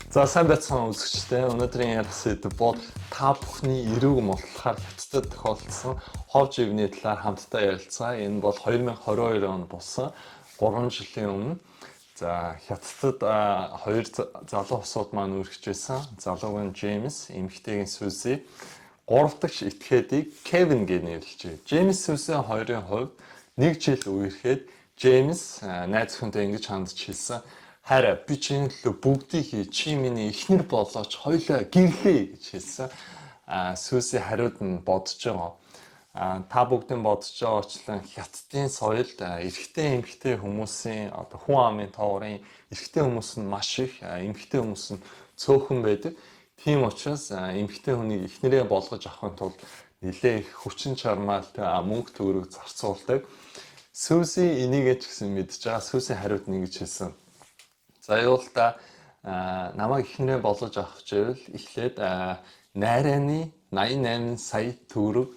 За сайн байцгаана үзэгчдээ. Өнөөдрийн ярих сэдэв бол та бүхний эрүүг мултлахаар Хятадд тохиолдсон хов живний талаар хамтдаа ярилцгаа. Энэ бол 2022 онд болсон 3 жилийн өмнө. За Хятадд хоёр залуу хосууд маань үргэлж байсан. Залуугийн Джеймс, эмэгтэйгийн Сузи, гурав дахь этгээдийг Кевин гэж нэрлэжээ. Джеймс, Сузи хоёрын хувьд 1 жил үерхэд Джеймс найз хүнтэй ингэж хандж хэлсэн. Хараа би чиний төлөө бүгдийг хий, чи миний эхнэр болооч, хоёлаа гэрлээ гэж хэлсэн. Суси хариуд нь бодож байгаа. Та бүгдийн бодож байгаачлан Хятадын соёлд эрэгтэй эмэгтэй хүмүүсийн одоо хүн амын тоорын эрэгтэй хүмүүс нь маш их, эмэгтэй хүмүүс нь цөөхөн байдаг. Тийм учраас эмэгтэй хүнийг эхнэрээ болгож авахын тулд нэлээ их хүчин чармаалтай мөнгө төгрөг зарцуулдаг. Суси энийг ч гэсэн мэдж байгаа. Суси хариуд нь ингэж хэлсэн. За юу л та намайг эхнэрээ болгож авах гэвэл эхлээд найрааны 88 сая төгрөг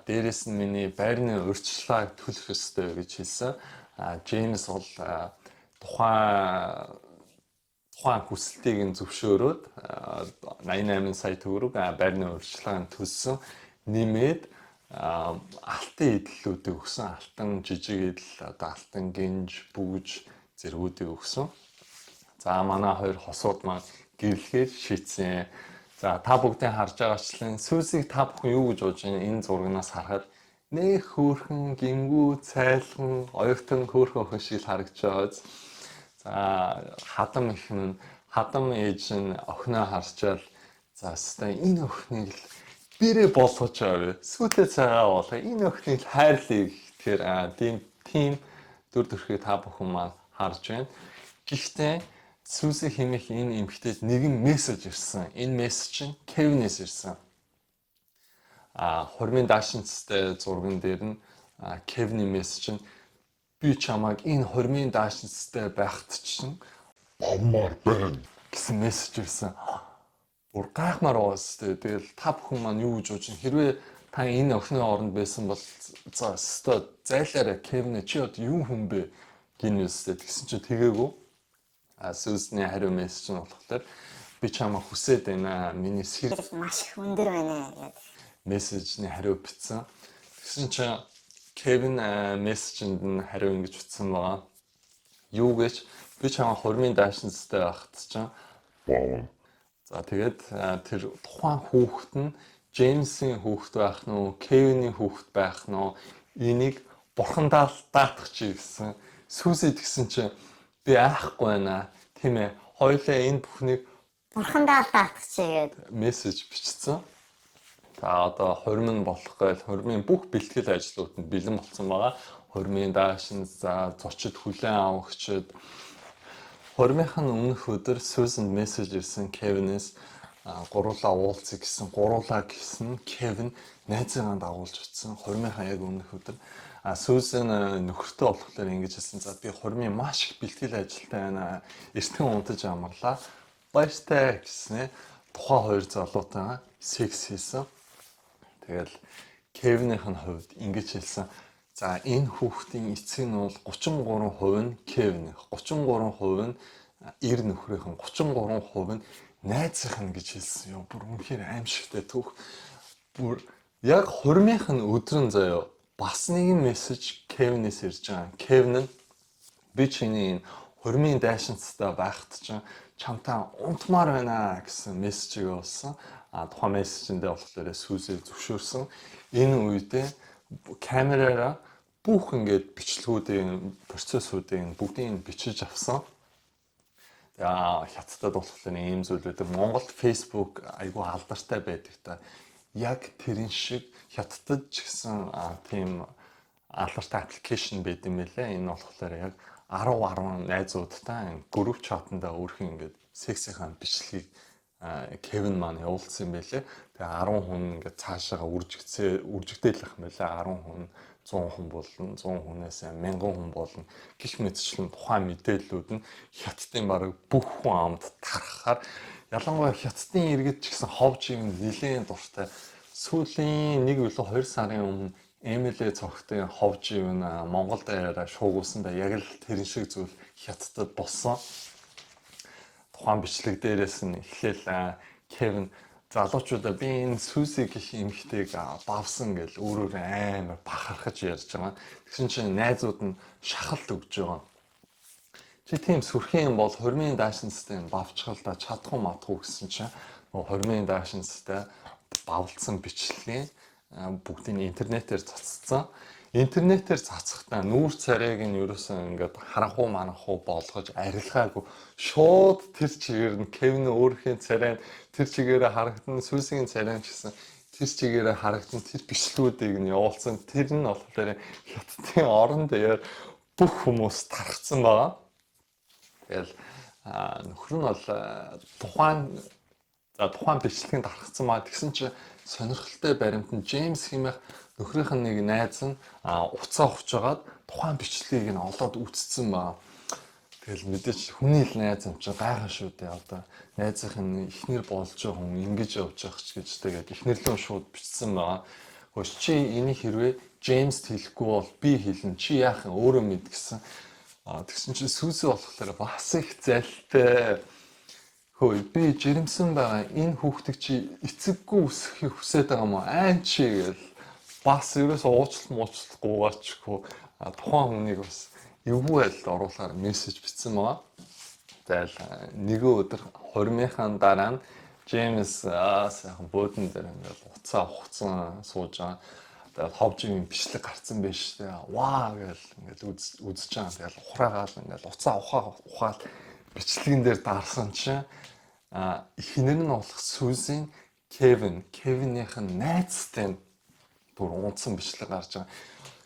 дээрэс нь миний байрны урьдчилгааг төлөх ёстой гэж хэлсэн. Джеймс бол тухайн хүсэлтийг нь зөвшөөрөөд 88 сая төгрөг байрны урьдчилгааг төлсөн. Нэмээд алтан эдлүүдийг өгсөн. Алтан жижиг эдэл, одоо алтан гинж, бүгж зэргүүдийг өгсөн. За манай хоёр хосууд маань гэрлэхээр шийдсэн. За та бүгдийн харж байгаачлан Сүүсийг та бүхэн юу гэж бодож байна? Энэ зурагнаас харахад нэг хөөрхөн, гингүү, цайлхан, оюутан хөөрхөн охин шиг харагдаж байгаа. За хадам ээж нь охиноо харчаал за өстой энэ охиныг л бэрээ болгож авъя. Сүүтээ цагаа болгоо. Энэ охиныг хайрлая гэхээр тийм дүр төрхийг та бүхэн маань харж байна. Гэхдээ Суси хэмээх энэ эмэгтэйд нэгэн мессеж ирсэн. Энэ мессеж нь Кевинээс ирсэн. Хормын даашинцтай зурган дээр нь Кевиний мессеж нь би чамайг энэ хормын даашинцтай байхад чинь баммаар байна гэсэн мессеж ирсэн. Бүр гайхмаар уустай. Тэгэл та бүхэн маань юу гэж бодож байна? Хэрвээ та энэ охины оронд байсан бол за өстой зайлаарай Кевин чи одоо юу хүн бэ гинэстэй тэгсэн чи тэгээгүй. Сүүсний хариу мессеж нь болохоор би чамаа хүсээд байна. Миний сэрэл маш их өндөр байна гэдэг мессежний хариу бичсэн. Тэгсэн чинь Кевин мессежинд нь хариу ингэж бичсэн байгаа. Юу гэж би чамаа хормын даашинцтай байхад чинь боо. За тэгээд тэр тухайн хүүхэд нь Джеймсийн хүүхэд байх нь уу, Кевиний хүүхэд байх нь уу энийг бурхандаа даатах чи гэсэн. Сүүсэд гэсэн чинь би айхгүй байна тийм ээ. Хоёулаа энэ бүхнийг бурхандаа даатах чи гэдэг мессеж бичсэн. За одоо хормын болох гээл хормын бүх бэлтгэл ажлууд нь бэлэн болсон байгаа. Хормын даашин за зочид хүлээн авахчид хормынхаа өмнөх өдөр Сүүсэнд мессеж ирсэн Кевинээс гуруулаа уулзъя гэсэн. Гуруулаа гэсэн Кевин найзыгаа дагуулж утсан. Хормынхаа яг өмнөх өдөр Сүүсэн нөхөртөө болохоор ингэж хэлсэн. За би хормын маш их бэлтгэл ажилтай байна. Эртхэн унтаж амарлаа. Баяртай гэснээр тухайн хоёр залуутайгаа секс хийсэн. Тэгэл Кевинийх нь хувьд ингэж хэлсэн. За энэ хүүхдийн эцэг нь бол 33% нь Кевинийх, 33% нь эр нөхрийнх нь, 33% нь найзынх нь гэж хэлсэн. Бүр үнэхээр аимшигтай түүх. Бүр яг хормынх нь өдрөн заяа бас нэгэн мессеж Кевинээс ирж байгаа. Кевин нь би чиний энэ хормын даашинцтай байхад чинь чамтай унтмаар байна гэсэн мессежийг олсон. Тухайн мессежиндээ болохоор Сүүсээ зөвшөөрсөн. Энэ үедээ камераараа бүх ингээд бичлэгүүдийн процессуудыг бүгдийг бичиж авсан. За Хятадд болохоор ийм зүйлүүд Монголд Facebook айгүй алдартай байдаг та. Яг тэрэн шиг Хятадд ч гэсэн тийм алдартай аппликейшн байд юм байлаа. Энэ болохоор яг 10 найзуудтай групп чатанда өөрхөн ингээд сексийн бичлэгийг Кевин маань явуулсан юм байлаа. Тэгээ 10 хүн ингээд цаашаага үржигдээлэх юм байлаа. 10 хүн 100 хүн болно, 100 хүнээс 1000 хүн болно. Гэх мэтчлэн тухайн мэдээллүүд нь Хятадын бараг бүх хүн амд тарахаар ялангуяа Хятадын иргэд ч гэсэн ховж юм нэлээд дуртай. Сүүлийн 1 или 2 сарын өмнө Эмилээ цогтын ховж юм Монголд шуугуулсан да яг л тэрэн шиг зүйл Хятадд болсон. тухайн бичлэг дээрээс нь эхлээл Кевин залуучуудаа би энэ Сүзи гэх эмэгтэйг бавсан гэж өөрөөр амар бахархаж ярьж байгаа. Тэгсэн чинь найзууд нь шахалт өгж байгаа. Чи тийм сүрхэн юм бол хормын даашинстай бавчхал да чадах уу матах уу гэсэн чинь хормын даашинстай бавлцсан бичлэгийг бүгдийг интернетээр цацсан. Интернетээр цацахдаа нүүр царайг нь ерөөсөн ингээд харах уу манах уу болгож арилгаагүй шууд тэр чигээр нь Кевин өөрхийн царай тэр чигээрээ харагдан Сүсийн царай ч гэсэн тэр чигээрээ харагдан тэр бичлгүүдийг нь явуулсан. Тэр нь болохоор хятадын орон дээр бүх хүмүүс тархсан байгаа. Тэгэл нөхөр нь бол тухайн бичлэгийн тархсан маа тэгсэн чинь сонирхолтой баримт нь Джеймс хэмээх нөхрийнх нь нэг найз нь уцаа ухжгаад тухайн бичлэгийг нь олоод үзсэн баа. Тэгэл мэдээч хүний л найз юм чи гайхаа шүү дээ. Одоо найзынх нь ихнэр болж байгаа хүн ингэж явж байгаа ч гэж тэгээд ихнэрлэн шууд бичсэн байгаа. Хөөс чи энийг хэрвээ Джеймс хэлэхгүй бол би хэлнэ. Чи яах юм өөрөө мэд гэсэн. Тэгсэн чи Сүзи болохоор бас их залтай. Хөөе би жирэмсэн байгаа. Энэ хүүхдийг чи эцэггүй өсгөхийг хүсэж байгаа юм аа? Айн чи гэл бас ерөөс уучлалгүйгаачихгүй тухайн хүнийг бас эвгүй айлд оруулахаар мессеж бичсэн байгаа. Тэгэл нэгэн өдөр хормынхаа дараа нь Джеймс сайхан буудан дээр ингээд уцаа ухцсан сууж байгаа. Тэгээд ховжийн бичлэг гарцсан байж тээ. Ваа гэл ингээд үзэж байгаа. Тэгэл ухраагаал ингээд уцаа ухаал бичлэгэн дээр дарсан чинь эхнэр нь болох Сүзийн Кевинийнх нь найзтай бүр унтсан бичлэг гарч байгаа.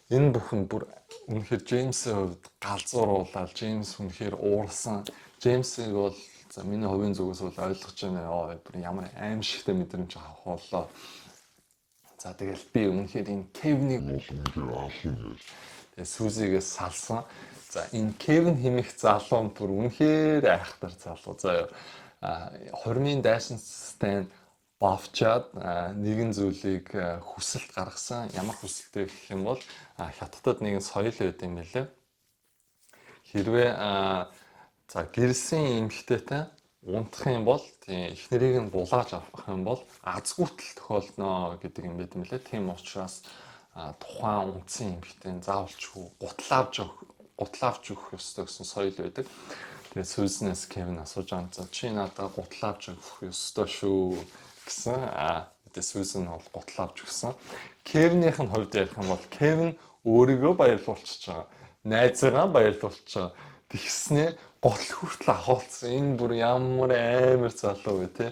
Энэ бүхэн бүр үнэхээр Джеймсийн хувьд галзууруулаад Джеймс үнэхээр уурсан. Джеймсийг бол за миний хувийн зүгээс бол ойлгож байна. Бүр ямар аимшигтай мэдрэмж авах боллоо. За тэгэл би үнэхээр энэ Кевинийг үнэхээр аална гэж. Тэгээ Сүзигээс салсан. За энэ Кевин хэмээх залуу бүр үнэхээр айхтар залуу. За хормын дайсанстай бавчаад нэгэн зүйлийг хүсэлт гаргасан. Ямар хүсэлтэй гэх юм бол хятадд нэгэн соёл байт юм билээ. Хэрвээ за гэрэлсэн эмэгтэйтэй унтах юм бол тийм эхнэрийг нь булааж авах юм бол азгүйтэл тохиолдно гэдэг юм байт юм билээ. Тийм учраас тухайн унтсан эмэгтэй заавалчгүй гутлаавж өгөх ёстой гэсэн соёл байдаг. Тэгээд Сүзнээс Кевин асууж байгаа. За чи надад гутлаавж өгөх ёстой шүү гэсэн. Сүзэн бол гутлаавж өгсөн. Кевинийх нь хувьд ярих юм бол Кевин өөрийгөө баярлуулчихж байгаа. Найзаагаа баярлуулчихж байгаа. Тэгснээ гол хүртэл авахулсан. Энэ бүр ямар амар залуу вэ те.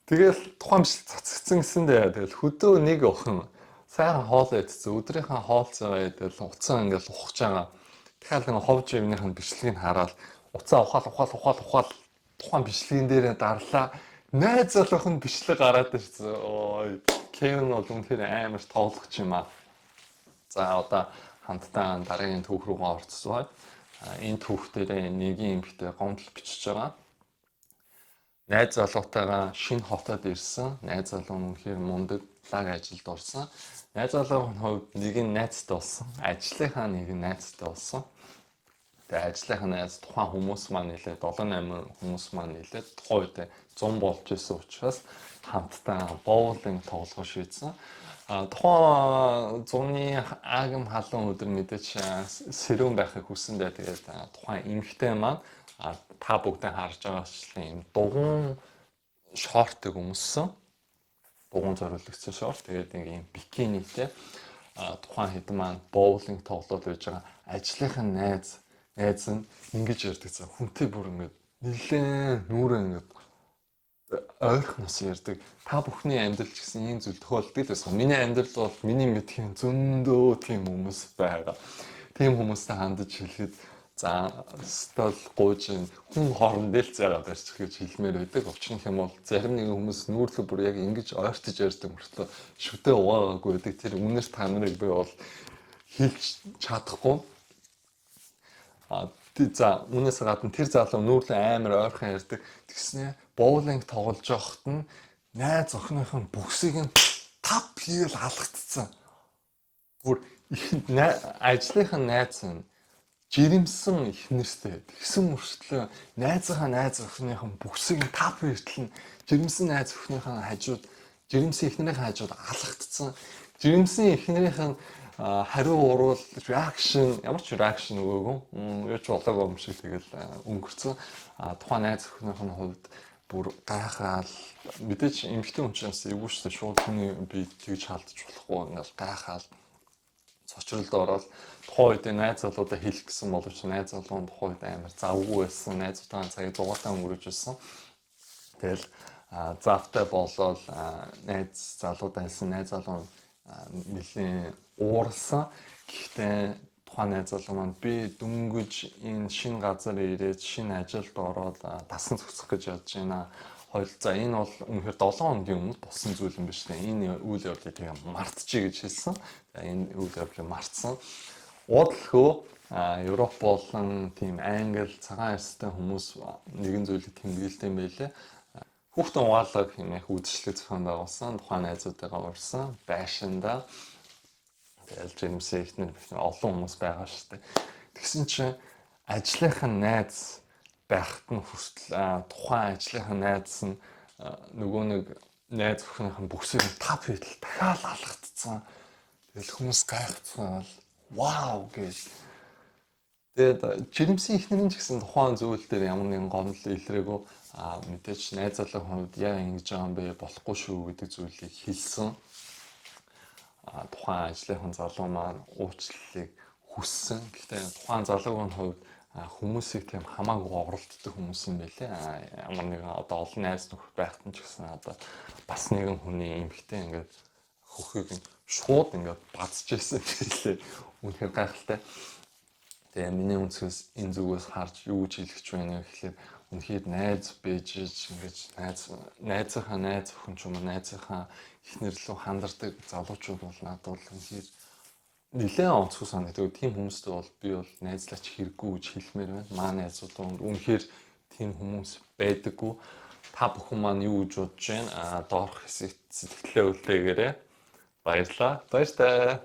Тэгэл тухайн бичлэг цацгдсан гэсэндээ тэгэл хөдөө нэг охин сайхан хоол идсэн. Өдрийнхөө хоол цайгаа идэл уцаа ингээл ухаж байгаа. Тэгэхээр нэг ховж ивнийх нь бичлэгийг хараад уцаа ухаал тухайн бичлэгэн дээр дарлаа. Найз залуух нь бичлэг гараад ирсэн. Ой, Кевин бол үнэхээр амар тоглогч юм аа. За одоо хамтдаа дараагийн түүх рүүгээ орцсон. Энэ түүх дээр нэгэн эмэгтэй гомдол бичиж байгаа. Найз залуутайгаа шинэ хотод ирсэн. Найз залуу нь үнэхээр мундаг лаг ажилд орсон. Найз залуугийн хувьд нэгэн найзтай болсон. Ажлынхаа нэгэн найзтай болсон. Тэгээ ажлынхаа найз тухайн хүмүүс маань нэлээд 7-8 хүмүүс маань нэлээд тухайн үед 100 болж исэн учраас хамтдаа боулинг тоглох шийдсэн. Тухайн зуны агам халуун өдөр мэдээч сэрүүн байхыг хүсэндээ тэгээд тухайн эмэгтэй маань та бүгдээ харж байгаачлан юм дугуун шортыг өмссөн. Дугуун зориулагдсан шорт. Тэгээд нэг юм бикинитэй тухайн хэд маань боулинг тоглоод байж байгаа. Ажлынхаа найз нь ингэж ярьдаг. За хүнтэй бүр ингэж нэлээд нүрээ ингэж ойрхоноос ярьдаг. Та бүхний амьдрал ч гэсэн ийм зүйл тохиолддог л байсан. Миний амьдрал бол миний мэдхийн зөндөө тийм хүмүүс байгаа. Тийм хүмүүстэй хандаж хэлэхэд за стол гууж хүн хоорондоо л зайгаа барьчих гэж хэлмээр байдаг. Учир нь юм бол зарим нэгэн хүмүүс нүүрлээ бүр яг ингэж ойртож ярьдаг мөртлөө шүтээ угаагаагүй байдаг. Тэр үнээр та нарыг би бол хэлж чадахгүй. За үүнээс гадна тэр залуу нүүрлээ амар ойрхон ярьдаг. Тэгснэ боулинг тоглож явахт нь найз охиных нь бүксийг нь тав хийгээл алгацсан. Бүр ажлынхаа найз нь жирэмсэн их нэртэй. Тэгсэн мөртлөө найз охиныхон бүсийг нь тав хүртэл нь жирэмсэн найз охиныхон хажууд жирэмсэн эхнэрийн хажууд алгагдсан. Жирэмсэн эхнэрийн хариу уруул реакшн ямар ч реакшн өгөөгүй. Юу ч болоогүй юм шиг тэгэл өнгөрцөн. Тухайн найз охиныхын хувьд бүр гайхаал мэдээж эмэгтэй хүн чинь эвгүй шүү дээ. Шууд хүний би тэгж халдаж болохгүй ингээл гайхаал цочролд ороод тухайн үед найз залуудаа хэлэх гэсэн боловч найз залуу нь тухайн үед амар завгүй байсан. Найзуудаа цагийг дугаартаа өнгөрөөж байсан. Тэгэл завтай болоод найз залуудаа хэлсэн найз залуу нэлийн уурсан. Гэхдээ тухайн найз залуу маань би дөнгөж энэ шинэ газар ирээд шинэ ажилд ороод дасан зохицох гэж явж байна. За энэ бол үнэхээр 7 хоногийн өмнө болсон зүйл юм биш үү? Энэ үйл явдлыг тэгээ мартчихъя гэж хэлсэн. За энэ үйл явдлыг мартсан. Уудлахөө Европ болон тийм Англи цагаан эрстэй хүмүүс нэгэн зүйлийг тэмдэглэдэг юм байлээ. Хүүхдэн угаалгах хэмээх үйлчлэг зохион байгуулсан. Тухайн найзуудаагаа урьсан. Байшинда тэгэл жирэмсэн ихнэр олон хүмүүс байгаа шүү дээ. Тэгсэн чинь ажлынхан найз байхад нь хүртэл тухайн ажлынхан найз нь нөгөө нэг найз охиныхын бүсийг тав хийдэл дахиад алгагдсан. Тэгэл хүмүүс гайхацсан вау гэж. Тэгээд жирэмсэн ихнэрийн ч гэсэн тухайн зүйл дээр ямар нэгэн гомдол илрээгүй мэдээч найз залуугийн хувьд яа ингэж байгаа юм бэ болохгүй шүү гэдэг зүйлийг хэлсэн. Тухайн ажлынхан залуу маань уучлалыг хүссэн. Гэхдээ тухайн залуугийн хувьд хүмүүсийг тийм хамаагүй оролддог хүмүүс юм байлээ. Ямар нэгэн одоо олон найз нөхөр байхад нь ч гэсэн одоо бас нэгэн хүний эмгтээ ингээд хөхийг шууд ингээд бацж ирсэн гэлээ. Үнэхээр гайхалтай. Тэгээ миний өнцгөөс энэ зүгээс харж юу гэж хэлэх ч байна гэхэлээ үнэхээр найз бэжж ингэж найзынхаа найз охин ч юм уу найзынхаа эхнэр лөө хандардаг залуучууд бол надад бол үнэхээр нэлээд онцгой санагдав. Тийм хүмүүстэй бол би бол найзлаач хэрэггүй гэж хэлмээр байна. Маа найзууд үнэхээр тийм хүмүүс байдаггүй. Та бүхэн маань юу гэж бодож байна? Доорх хэсэгт сэтгэлээ үлдээгээрэй. Баярлалаа. Баяртай.